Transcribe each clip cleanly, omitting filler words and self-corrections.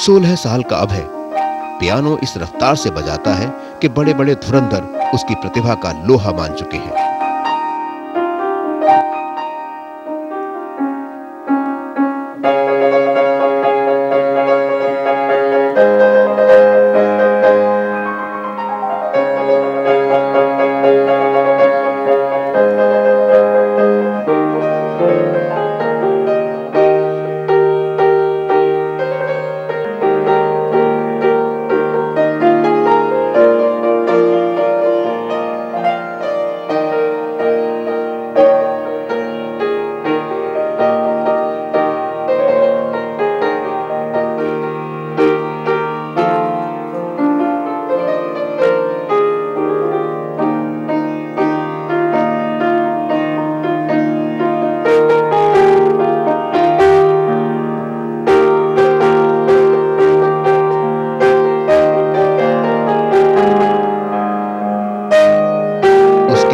16 साल का अभय पियानो इस रफ्तार से बजाता है कि बड़े-बड़े धुरंधर उसकी प्रतिभा का लोहा मान चुके हैं।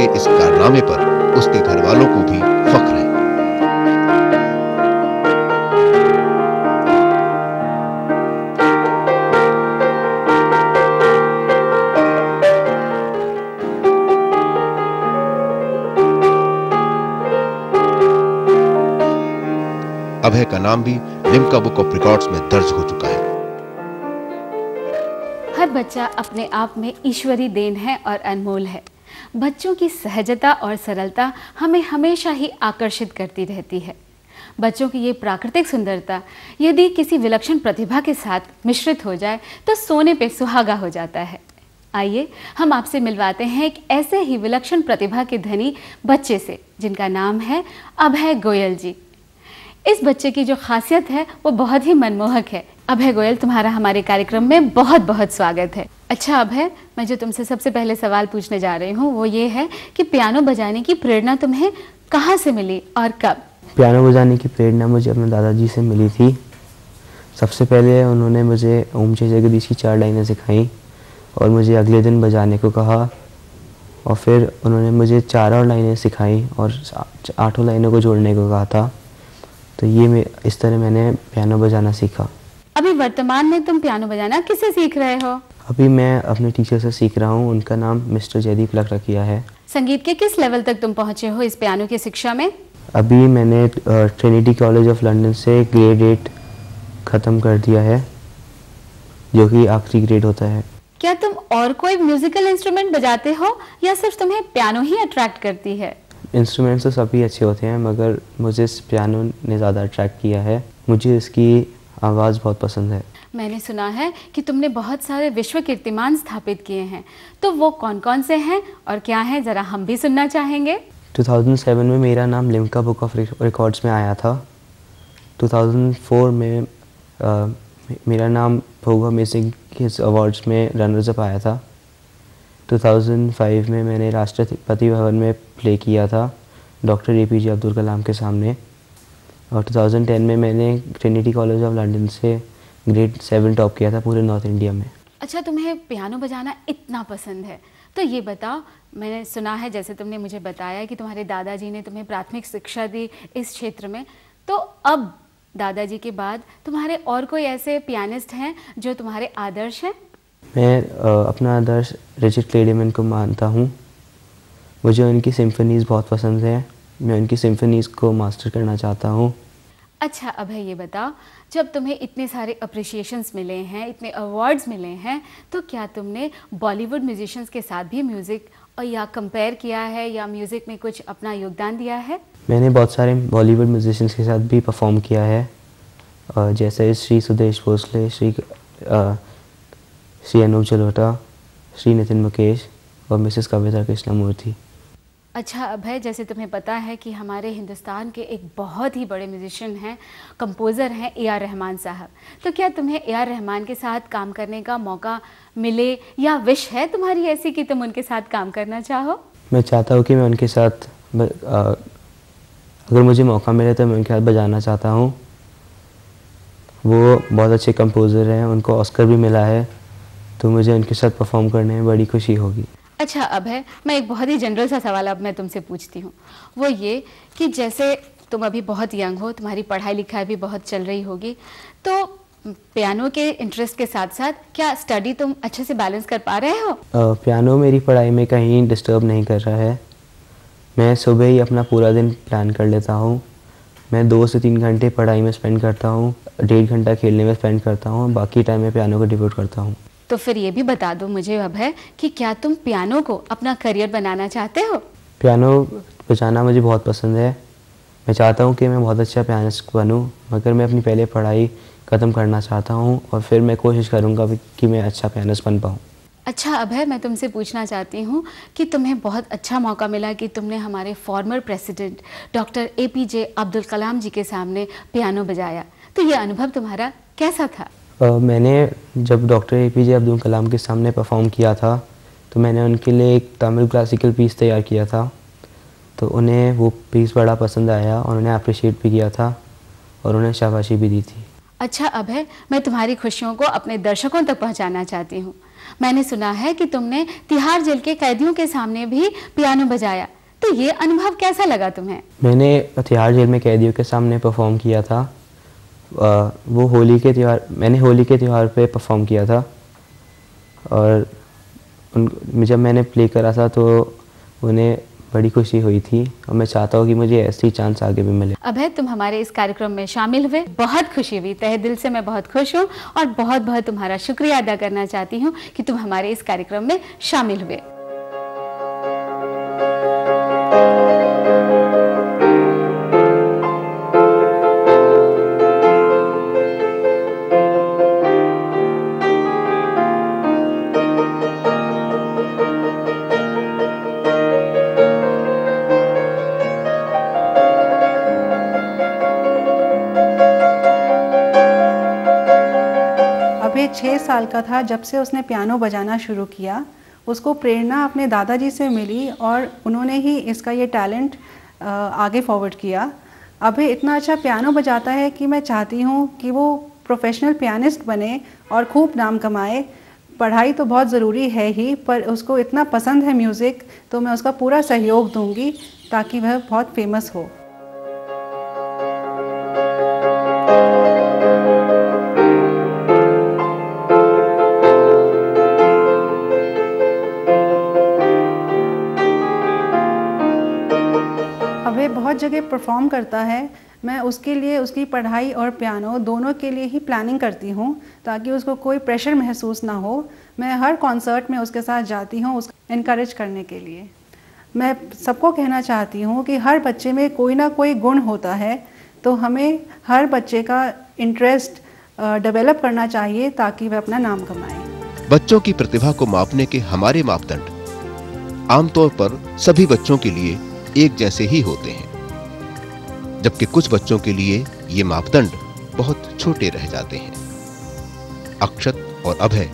इस कारनामे पर उसके घर वालों को भी फख्र है। अभय का नाम भी लिम्का बुक ऑफ रिकॉर्ड्स में दर्ज हो चुका है। हर बच्चा अपने आप में ईश्वरी देन है और अनमोल है। बच्चों की सहजता और सरलता हमें हमेशा ही आकर्षित करती रहती है। बच्चों की ये प्राकृतिक सुंदरता यदि किसी विलक्षण प्रतिभा के साथ मिश्रित हो जाए तो सोने पे सुहागा हो जाता है। आइए हम आपसे मिलवाते हैं एक ऐसे ही विलक्षण प्रतिभा के धनी बच्चे से जिनका नाम है अभय गोयल जी। इस बच्चे की जो खासियत है वो बहुत ही मनमोहक है। अभय गोयल, तुम्हारा हमारे कार्यक्रम में बहुत बहुत स्वागत है। अच्छा अभय, मैं जो तुमसे सबसे पहले सवाल पूछने जा रही हूँ वो ये है कि पियानो बजाने की प्रेरणा तुम्हें कहाँ से मिली और कब? पियानो बजाने की प्रेरणा मुझे अपने दादाजी से मिली थी। सबसे पहले उन्होंने मुझे ओम जय जगदीश की 4 लाइनें सिखाई और मुझे अगले दिन बजाने को कहा और फिर उन्होंने मुझे 4 और लाइनें सिखाई और 8 लाइनों को जोड़ने को कहा था। तो ये इस तरह मैंने पियानो बजाना सीखा। अभी वर्तमान में तुम पियानो बजाना किससे सीख रहे हो? अभी मैं अपने टीचर से सीख रहा हूँ। उनका नाम मिस्टर जयदीप लखरखिया है। संगीत के किस लेवल तक तुम पहुँचे हो इस पियानो की शिक्षा में? अभी मैंने ट्रिनिटी कॉलेज ऑफ लंदन से ग्रेड 8 ख़त्म कर दिया है, जो कि आखिरी ग्रेड होता है। क्या तुम और कोई म्यूजिकल इंस्ट्रूमेंट बजाते हो या सिर्फ तुम्हें पियानो ही अट्रैक्ट करती है? इंस्ट्रूमेंट्स तो सभी अच्छे होते हैं मगर मुझे इस पियानो ने ज़्यादा अट्रैक्ट किया है। मुझे इसकी आवाज़ बहुत पसंद है। मैंने सुना है कि तुमने बहुत सारे विश्व कीर्तिमान स्थापित किए हैं, तो वो कौन कौन से हैं और क्या हैं, ज़रा हम भी सुनना चाहेंगे। 2007 में मेरा नाम लिम्का बुक ऑफ रिकॉर्ड्स में आया था। 2004 में मेरा नाम भोगा म्यूजिक अवार्ड्स में रनर्स अप आया था। 2005 में मैंने राष्ट्रपति भवन में प्ले किया था डॉक्टर APJ अब्दुल कलाम के सामने। और 2010 में मैंने ट्रिनिटी कॉलेज ऑफ लंदन से ग्रेड 7 टॉप किया था पूरे नॉर्थ इंडिया में। अच्छा, तुम्हें पियानो बजाना इतना पसंद है तो ये बताओ, मैंने सुना है जैसे तुमने मुझे बताया कि तुम्हारे दादाजी ने तुम्हें प्राथमिक शिक्षा दी इस क्षेत्र में, तो अब दादाजी के बाद तुम्हारे और कोई ऐसे पियानिस्ट हैं जो तुम्हारे आदर्श हैं? मैं अपना आदर्श रिचर्ड क्लेडेमैन को मानता हूँ। मुझे उनकी सिम्फनीज़ बहुत पसंद है। मैं उनकी सिम्फनीज़ को मास्टर करना चाहता हूँ। अच्छा अभय, ये बताओ, जब तुम्हें इतने सारे अप्रिशिएशंस मिले हैं, इतने अवार्ड्स मिले हैं, तो क्या तुमने बॉलीवुड म्यूजिशियंस के साथ भी म्यूज़िक और या कंपेयर किया है या म्यूज़िक में कुछ अपना योगदान दिया है? मैंने बहुत सारे बॉलीवुड म्यूजिशियंस के साथ भी परफॉर्म किया है, जैसे श्री सुदेश भोसले, श्री अनूप जलोटा, श्री नितिन मुकेश और मिसेस कविता कृष्णमूर्ति। अच्छा अभय, जैसे तुम्हें पता है कि हमारे हिंदुस्तान के एक बहुत ही बड़े म्यूजिशियन हैं, कंपोज़र हैं AR रहमान साहब, तो क्या तुम्हें AR रहमान के साथ काम करने का मौका मिले या विश है तुम्हारी ऐसी कि तुम उनके साथ काम करना चाहो? मैं चाहता हूँ कि मैं उनके साथ अगर मुझे मौका मिले तो मैं उनके साथ बजाना चाहता हूँ। वो बहुत अच्छे कंपोज़र हैं, उनको ऑस्कर भी मिला है, तो मुझे उनके साथ परफॉर्म करने में बड़ी खुशी होगी। अच्छा अभय, मैं एक बहुत ही जनरल सा सवाल अब मैं तुमसे पूछती हूँ, वो ये कि जैसे तुम अभी बहुत यंग हो, तुम्हारी पढ़ाई लिखाई भी बहुत चल रही होगी, तो पियानो के इंटरेस्ट के साथ साथ क्या स्टडी तुम अच्छे से बैलेंस कर पा रहे हो? पियानो मेरी पढ़ाई में कहीं डिस्टर्ब नहीं कर रहा है। मैं सुबह ही अपना पूरा दिन प्लान कर लेता हूँ। मैं 2 से 3 घंटे पढ़ाई में स्पेंड करता हूँ, 1.5 घंटा खेलने में स्पेंड करता हूँ, बाकी टाइम में पियानो को डिवोट करता हूँ। तो फिर ये भी बता दो मुझे अभय कि क्या तुम पियानो को अपना करियर बनाना चाहते हो? पियानो बजाना मुझे बहुत पसंद है। मैं चाहता हूँ कि मैं बहुत अच्छा पियानिस्ट बनूँ, मगर मैं अपनी पहले पढ़ाई ख़त्म करना चाहता हूँ और फिर मैं कोशिश करूँगा कि मैं अच्छा पियानिस्ट बन पाऊँ। अच्छा अभय, मैं तुमसे पूछना चाहती हूँ कि तुम्हें बहुत अच्छा मौका मिला कि तुमने हमारे former president doctor APJ Abdul Kalam ji के सामने पियानो बजाया, तो ये अनुभव तुम्हारा कैसा था? मैंने जब डॉक्टर APJ अब्दुल कलाम के सामने परफॉर्म किया था तो मैंने उनके लिए एक तमिल क्लासिकल पीस तैयार किया था, तो उन्हें वो पीस बड़ा पसंद आया और उन्हें अप्रिशिएट भी किया था और उन्हें शाबाशी भी दी थी। अच्छा अभय, मैं तुम्हारी खुशियों को अपने दर्शकों तक पहुंचाना चाहती हूँ। मैंने सुना है कि तुमने तिहाड़ जेल के कैदियों के सामने भी पियानो बजाया, तो ये अनुभव कैसा लगा तुम्हें? मैंने तिहाड़ जेल में कैदियों के सामने परफॉर्म किया था। वो होली के त्यौहार पे परफॉर्म किया था और जब मैंने प्ले करा था तो उन्हें बड़ी खुशी हुई थी और मैं चाहता हूँ कि मुझे ऐसी चांस आगे भी मिले। अभय, तुम हमारे इस कार्यक्रम में शामिल हुए, बहुत खुशी हुई, तहे दिल से मैं बहुत खुश हूँ और बहुत बहुत तुम्हारा शुक्रिया अदा करना चाहती हूँ कि तुम हमारे इस कार्यक्रम में शामिल हुए। अभय 6 साल का था जब से उसने पियानो बजाना शुरू किया। उसको प्रेरणा अपने दादाजी से मिली और उन्होंने ही इसका ये टैलेंट आगे फॉरवर्ड किया। अभय इतना अच्छा पियानो बजाता है कि मैं चाहती हूँ कि वो प्रोफेशनल पियानिस्ट बने और खूब नाम कमाए। पढ़ाई तो बहुत ज़रूरी है ही, पर उसको इतना पसंद है म्यूज़िक, तो मैं उसका पूरा सहयोग दूँगी ताकि वह बहुत फेमस हो। अभय बहुत जगह परफॉर्म करता है। मैं उसके लिए उसकी पढ़ाई और पियानो दोनों के लिए ही प्लानिंग करती हूँ ताकि उसको कोई प्रेशर महसूस ना हो। मैं हर कॉन्सर्ट में उसके साथ जाती हूँ उसको इनकरेज करने के लिए। मैं सबको कहना चाहती हूँ कि हर बच्चे में कोई ना कोई गुण होता है, तो हमें हर बच्चे का इंटरेस्ट डेवलप करना चाहिए ताकि वह अपना नाम कमाए। बच्चों की प्रतिभा को मापने के हमारे मापदंड आमतौर पर सभी बच्चों के लिए एक जैसे ही होते हैं, जबकि कुछ बच्चों के लिए ये मापदंड बहुत छोटे रह जाते हैं। अक्षत और अभय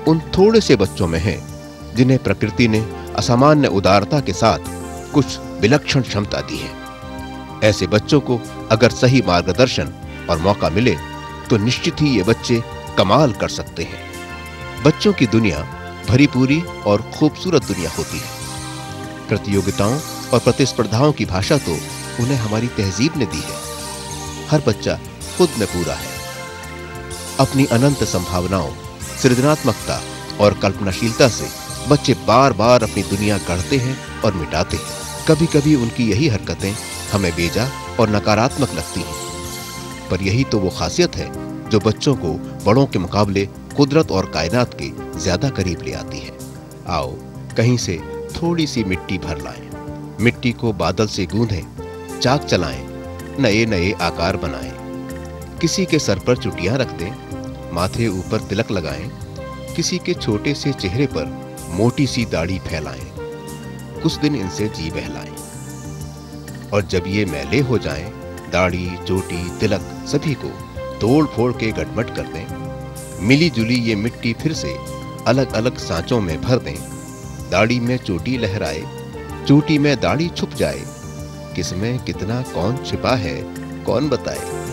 उन थोड़े से बच्चों में हैं जिन्हें प्रकृति ने असामान्य उदारता के साथ कुछ विलक्षण क्षमता दी है। ऐसे बच्चों को अगर सही मार्गदर्शन और मौका मिले तो निश्चित ही ये बच्चे कमाल कर सकते हैं। बच्चों की दुनिया भरी पूरी और खूबसूरत दुनिया होती है। प्रतियोगिताओं और प्रतिस्पर्धाओं की भाषा तो उन्हें हमारी तहजीब ने दी है। हर बच्चा खुद में पूरा है। अपनी अनंत संभावनाओं, सृजनात्मकता और कल्पनाशीलता से बच्चे बार बार अपनी दुनिया गढ़ते हैं और मिटाते हैं। कभी कभी उनकी यही हरकतें हमें बेजा और नकारात्मक लगती हैं, पर यही तो वो खासियत है जो बच्चों को बड़ों के मुकाबले कुदरत और कायनात के ज्यादा करीब ले आती है। आओ कहीं से थोड़ी सी मिट्टी भर लाएं, मिट्टी को बादल से गूंधें, चाक चलाएं, नए नए आकार बनाएं। किसी के सर पर चुटियां रख दें, माथे ऊपर तिलक लगाएं, किसी के छोटे से चेहरे पर मोटी सी दाढ़ी फैलाएं। कुछ दिन इनसे जी बहलाएं, और जब ये मैले हो जाएं, दाढ़ी, चोटी, तिलक सभी को तोड़ फोड़ के गटमट कर दें। मिली जुली ये मिट्टी फिर से अलग अलग सांचों में भर दें। दाढ़ी में चोटी लहराए, चोटी में दाढ़ी छुप जाए। किसमें कितना कौन छिपा है कौन बताए।